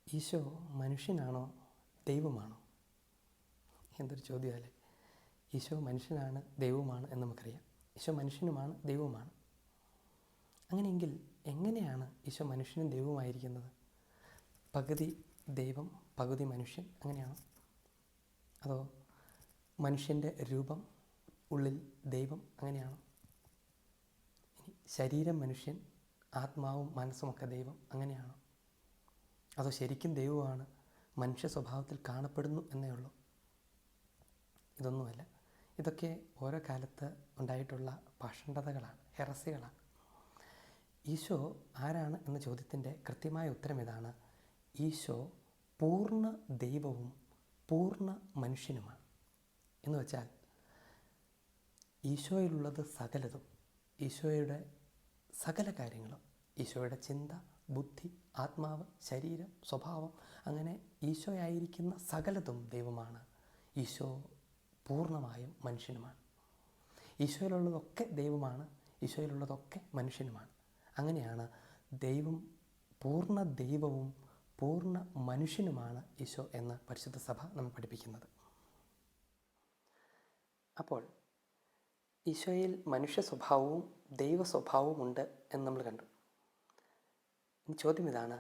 ഈശോ മനുഷ്യനാണോ ദൈവമാണോ? എന്തൊരു ചോദ്യമല്ലേ. ഈശോ മനുഷ്യനാണ് ദൈവവുമാണ് എന്ന് നമുക്കറിയാം. ഈശോ മനുഷ്യനുമാണ് ദൈവവുമാണ്. അങ്ങനെയെങ്കിൽ എങ്ങനെയാണ് ഈശോ മനുഷ്യനും ദൈവവുമായിരിക്കുന്നത്? പകുതി ദൈവം പകുതി മനുഷ്യൻ അങ്ങനെയാണോ? അതോ മനുഷ്യൻ്റെ രൂപം ഉള്ളിൽ ദൈവം അങ്ങനെയാണോ? ഇനി ശരീരം മനുഷ്യൻ, ആത്മാവും മനസ്സുമൊക്കെ ദൈവം അങ്ങനെയാണോ? അതോ ശരിക്കും ദൈവമാണ് മനുഷ്യ സ്വഭാവത്തിൽ കാണപ്പെടുന്നു എന്നേ ഉള്ളൂ? ഇതൊന്നുമല്ല. ഇതൊക്കെ ഓരോ കാലത്ത് ഉണ്ടായിട്ടുള്ള പാഷണ്ഡതകളാണ്, ഹെറസികളാണ്. ഈശോ ആരാണ് എന്ന ചോദ്യത്തിൻ്റെ കൃത്യമായ ഉത്തരം ഇതാണ്: ഈശോ പൂർണ്ണ ദൈവവും പൂർണ്ണ മനുഷ്യനുമാണ്. എന്ന് വെച്ചാൽ ഈശോയിലുള്ളത് സകലതും, ഈശോയുടെ സകല കാര്യങ്ങളും, ഈശോയുടെ ചിന്ത, ബുദ്ധി, ആത്മാവ്, ശരീരം, സ്വഭാവം, അങ്ങനെ ഈശോയായിരിക്കുന്ന സകലതും ദൈവമാണ്. ഈശോ പൂർണ്ണമായും മനുഷ്യനുമാണ്. ഈശോയിലുള്ളതൊക്കെ ദൈവമാണ്, ഈശോയിലുള്ളതൊക്കെ മനുഷ്യനുമാണ്. അങ്ങനെയാണ് ദൈവം, പൂർണ്ണ ദൈവവും പൂർണ്ണ മനുഷ്യനുമാണ് ഈശോ എന്ന് പരിശുദ്ധ സഭ നമ്മൾ പഠിപ്പിക്കുന്നത്. അപ്പോൾ ഈശോയിൽ മനുഷ്യ സ്വഭാവവും ദൈവ സ്വഭാവവും ഉണ്ട് എന്ന് നമ്മൾ കണ്ടു. ചോദ്യം ഇതാണ്: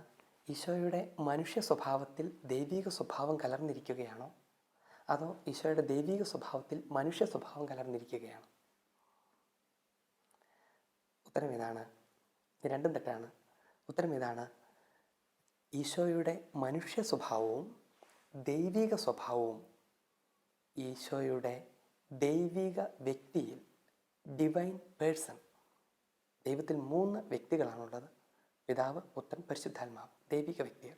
ഈശോയുടെ മനുഷ്യ സ്വഭാവത്തിൽ ദൈവിക സ്വഭാവം കലർന്നിരിക്കുകയാണോ, അതോ ഈശോയുടെ ദൈവിക സ്വഭാവത്തിൽ മനുഷ്യ സ്വഭാവം കലർന്നിരിക്കുകയാണോ? ഉത്തരം ഇതാണ്. രണ്ടും തെറ്റാണ്. ഉത്തരം ഇതാണ്: ഈശോയുടെ മനുഷ്യ സ്വഭാവവും ദൈവിക സ്വഭാവവും ഈശോയുടെ ദൈവിക വ്യക്തിയിൽ, ഡിവൈൻ പേഴ്സൺ, ദൈവത്തിൽ 3 വ്യക്തികളാണുള്ളത്: പിതാവ്, പുത്രൻ, പരിശുദ്ധാത്മാവ്, ദൈവിക വ്യക്തികൾ.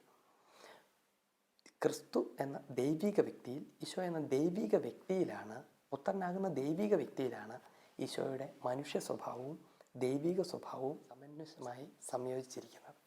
ക്രിസ്തു എന്ന ദൈവിക വ്യക്തിയിൽ, ഈശോ എന്ന ദൈവിക വ്യക്തിയിലാണ്, പുത്രനാകുന്ന ദൈവിക വ്യക്തിയിലാണ് ഈശോയുടെ മനുഷ്യ സ്വഭാവവും ദൈവിക സ്വഭാവവും സമന്വയമായി സംയോജിച്ചിരിക്കുന്നത്.